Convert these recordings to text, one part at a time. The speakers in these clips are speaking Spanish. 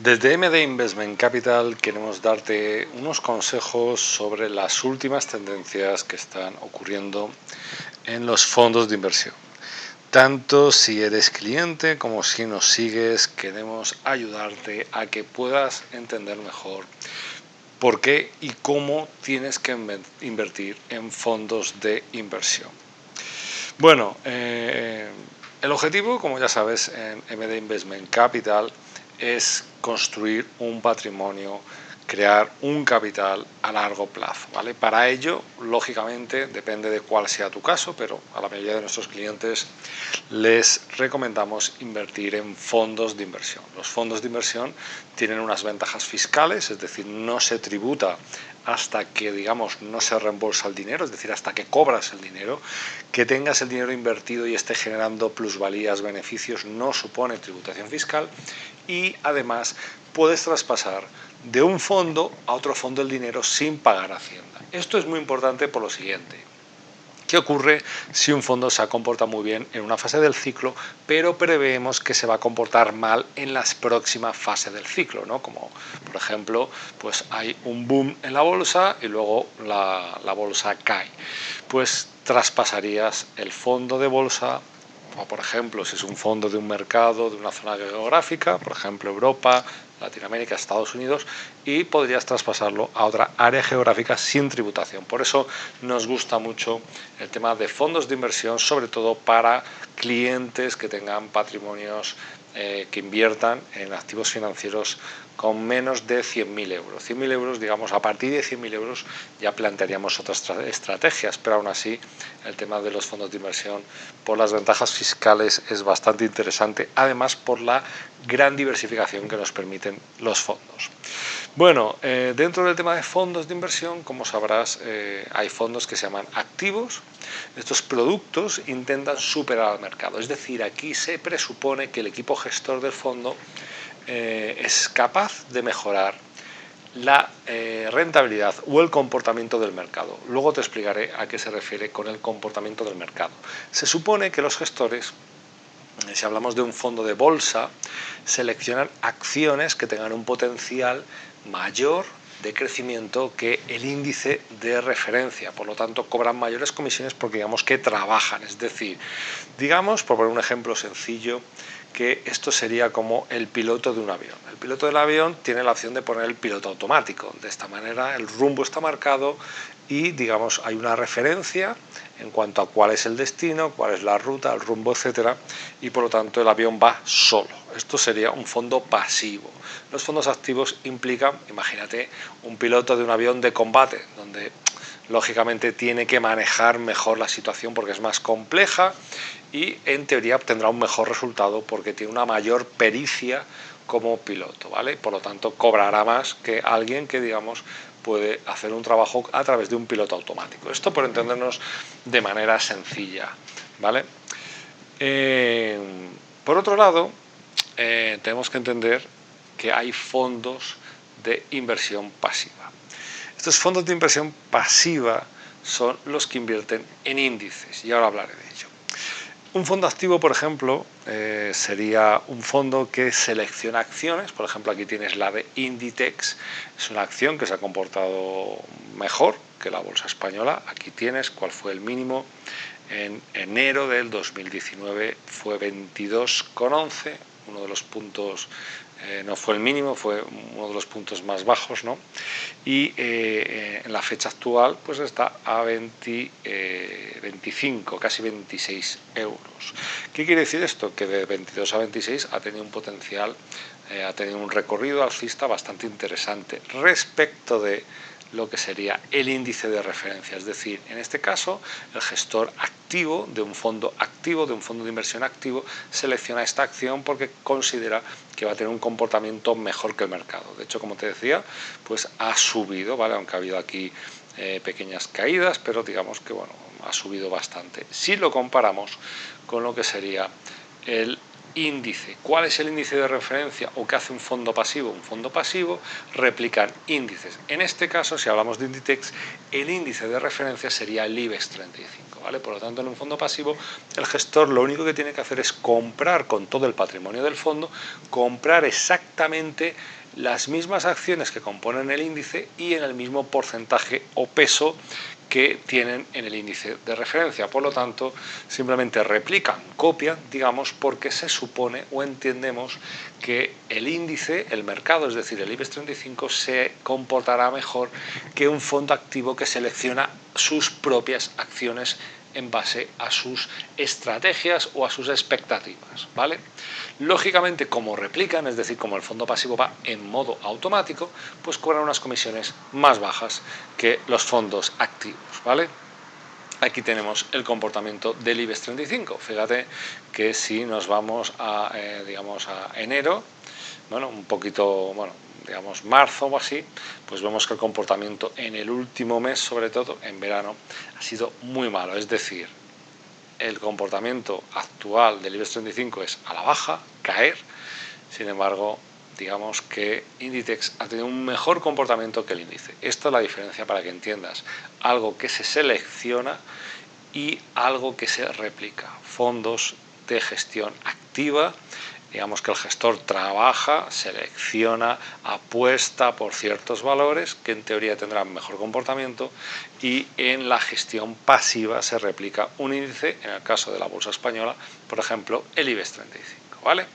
Desde MD Investment Capital queremos darte unos consejos sobre las últimas tendencias que están ocurriendo en los fondos de inversión. Tanto si eres cliente como si nos sigues, queremos ayudarte a que puedas entender mejor por qué y cómo tienes que invertir en fondos de inversión. Bueno, el objetivo, como ya sabes, en MD Investment Capital es construir un patrimonio, crear un capital a largo plazo, ¿vale? Para ello, lógicamente, depende de cuál sea tu caso, pero a la mayoría de nuestros clientes les recomendamos invertir en fondos de inversión. Los fondos de inversión tienen unas ventajas fiscales, es decir, no se tributa hasta que, digamos, no se reembolsa el dinero, es decir, hasta que cobras el dinero. Que tengas el dinero invertido y esté generando plusvalías, beneficios, no supone tributación fiscal, y además puedes traspasar de un fondo a otro fondo el dinero sin pagar Hacienda. Esto es muy importante por lo siguiente. ¿Qué ocurre si un fondo se comporta muy bien en una fase del ciclo, pero preveemos que se va a comportar mal en las próximas fases del ciclo, ¿no? Como, por ejemplo, pues hay un boom en la bolsa y luego la bolsa cae. Pues traspasarías el fondo de bolsa, o por ejemplo, si es un fondo de un mercado, de una zona geográfica, por ejemplo, Europa, Latinoamérica, Estados Unidos, y podrías traspasarlo a otra área geográfica sin tributación. Por eso nos gusta mucho el tema de fondos de inversión, sobre todo para clientes que tengan patrimonios que inviertan en activos financieros con menos de 100.000 euros. 100.000 euros, digamos, a partir de 100.000 euros ya plantearíamos otras estrategias, pero aún así el tema de los fondos de inversión por las ventajas fiscales es bastante interesante, además por la gran diversificación que nos permiten los fondos. Bueno, dentro del tema de fondos de inversión, como sabrás, hay fondos que se llaman activos. Estos productos intentan superar al mercado, es decir, aquí se presupone que el equipo gestor del fondo es capaz de mejorar la rentabilidad o el comportamiento del mercado. Luego te explicaré a qué se refiere con el comportamiento del mercado. Se supone que los gestores, si hablamos de un fondo de bolsa, seleccionan acciones que tengan un potencial mayor de crecimiento que el índice de referencia, por lo tanto cobran mayores comisiones porque digamos que trabajan, es decir, digamos, por poner un ejemplo sencillo, que esto sería como el piloto de un avión. El piloto del avión tiene la opción de poner el piloto automático. De esta manera el rumbo está marcado y, digamos, hay una referencia en cuanto a cuál es el destino, cuál es la ruta, el rumbo, etcétera, y por lo tanto el avión va solo. Esto sería un fondo pasivo. Los fondos activos implican, imagínate, un piloto de un avión de combate, donde lógicamente tiene que manejar mejor la situación porque es más compleja y en teoría obtendrá un mejor resultado porque tiene una mayor pericia como piloto, ¿vale? Por lo tanto, cobrará más que alguien que, digamos, puede hacer un trabajo a través de un piloto automático. Esto por entendernos de manera sencilla, ¿vale? Por otro lado, tenemos que entender que hay fondos de inversión pasiva. Estos fondos de inversión pasiva son los que invierten en índices y ahora hablaré de ello. Un fondo activo, por ejemplo, sería un fondo que selecciona acciones. Por ejemplo, aquí tienes la de Inditex. Es una acción que se ha comportado mejor que la bolsa española. Aquí tienes cuál fue el mínimo. En enero del 2019 fue 22,11, uno de los puntos, no fue el mínimo, fue uno de los puntos más bajos, ¿no? Y en la fecha actual pues está a 25, casi 26 euros. ¿Qué quiere decir esto? Que de 22 a 26 ha tenido un potencial, ha tenido un recorrido alcista bastante interesante respecto de lo que sería el índice de referencia, es decir, en este caso el gestor activo de un fondo activo, de un fondo de inversión activo, selecciona esta acción porque considera que va a tener un comportamiento mejor que el mercado. De hecho, como te decía, pues ha subido, ¿vale? Aunque ha habido aquí pequeñas caídas, pero digamos que bueno, ha subido bastante. Si lo comparamos con lo que sería el índice. ¿Cuál es el índice de referencia o qué hace un fondo pasivo? Un fondo pasivo replican índices. En este caso, si hablamos de Inditex, el índice de referencia sería el IBEX 35, ¿vale? Por lo tanto, en un fondo pasivo, el gestor lo único que tiene que hacer es comprar con todo el patrimonio del fondo, comprar exactamente las mismas acciones que componen el índice y en el mismo porcentaje o peso que tienen en el índice de referencia. Por lo tanto, simplemente replican, copian, digamos, porque se supone o entendemos que el índice, el mercado, es decir, el IBEX 35, se comportará mejor que un fondo activo que selecciona sus propias acciones en base a sus estrategias o a sus expectativas, ¿vale? Lógicamente, como replican, es decir, como el fondo pasivo va en modo automático, pues cobran unas comisiones más bajas que los fondos activos, ¿vale? Aquí tenemos el comportamiento del IBEX 35. Fíjate que si nos vamos a, digamos, a enero, bueno, un poquito, bueno, digamos marzo o así, pues vemos que el comportamiento en el último mes, sobre todo en verano, ha sido muy malo. Es decir, el comportamiento actual del IBEX 35 es a la baja, caer. Sin embargo, digamos que Inditex ha tenido un mejor comportamiento que el índice. Esta es la diferencia para que entiendas. Algo que se selecciona y algo que se replica. Fondos de gestión activa, digamos que el gestor trabaja, selecciona, apuesta por ciertos valores que en teoría tendrán mejor comportamiento, y en la gestión pasiva se replica un índice, en el caso de la bolsa española, por ejemplo, el IBEX 35, ¿vale?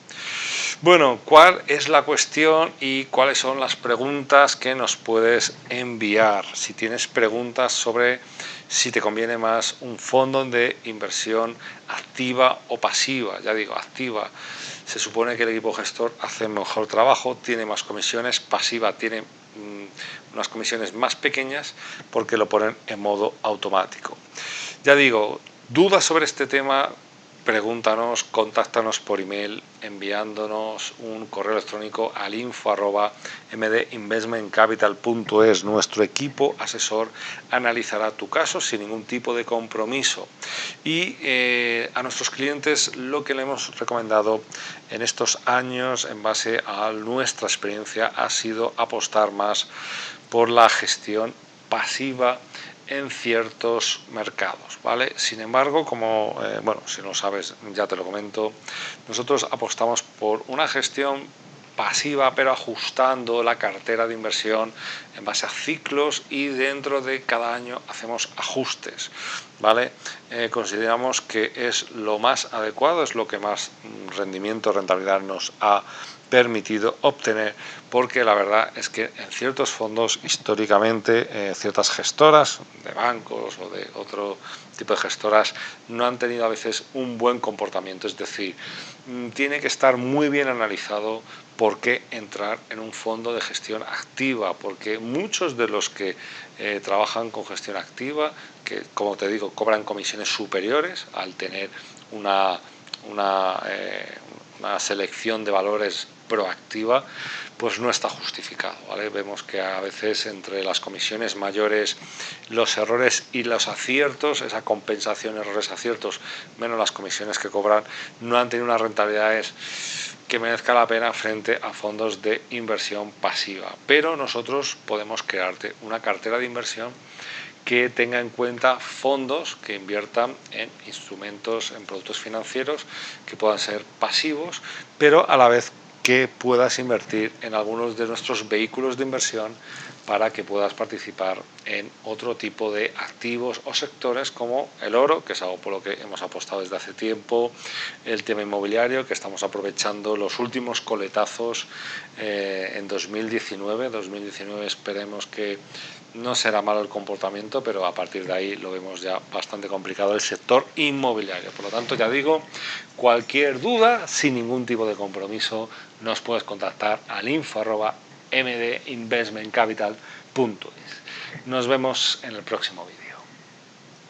Bueno, ¿cuál es la cuestión y cuáles son las preguntas que nos puedes enviar? Si tienes preguntas sobre si te conviene más un fondo de inversión activa o pasiva, ya digo, activa, se supone que el equipo gestor hace mejor trabajo, tiene más comisiones, pasiva tiene unas comisiones más pequeñas porque lo ponen en modo automático. Ya digo, dudas sobre este tema, pregúntanos, contáctanos por email enviándonos un correo electrónico al info@mdinvestmentcapital.es. Nuestro equipo asesor analizará tu caso sin ningún tipo de compromiso. Y a nuestros clientes lo que le hemos recomendado en estos años en base a nuestra experiencia ha sido apostar más por la gestión pasiva en ciertos mercados, ¿vale? Sin embargo, como, bueno, si no sabes, ya te lo comento, nosotros apostamos por una gestión pasiva, pero ajustando la cartera de inversión en base a ciclos y dentro de cada año hacemos ajustes, ¿vale? Consideramos que es lo más adecuado, es lo que más rendimiento, rentabilidad nos ha permitido obtener, porque la verdad es que en ciertos fondos históricamente ciertas gestoras de bancos o de otro tipo de gestoras no han tenido a veces un buen comportamiento, es decir, tiene que estar muy bien analizado por qué entrar en un fondo de gestión activa, porque muchos de los que trabajan con gestión activa, que como te digo cobran comisiones superiores al tener una selección de valores proactiva, pues no está justificado, ¿vale? Vemos que a veces entre las comisiones mayores, los errores y los aciertos, esa compensación errores-aciertos, menos las comisiones que cobran, no han tenido unas rentabilidades que merezca la pena frente a fondos de inversión pasiva. Pero nosotros podemos crearte una cartera de inversión que tenga en cuenta fondos que inviertan en instrumentos, en productos financieros que puedan ser pasivos, pero a la vez que puedas invertir en algunos de nuestros vehículos de inversión para que puedas participar en otro tipo de activos o sectores como el oro, que es algo por lo que hemos apostado desde hace tiempo, el tema inmobiliario, que estamos aprovechando los últimos coletazos en 2019. 2019 esperemos que no será malo el comportamiento, pero a partir de ahí lo vemos ya bastante complicado el sector inmobiliario. Por lo tanto, ya digo, cualquier duda, sin ningún tipo de compromiso, nos puedes contactar al info@mdinvestmentcapital.es. Nos vemos en el próximo vídeo.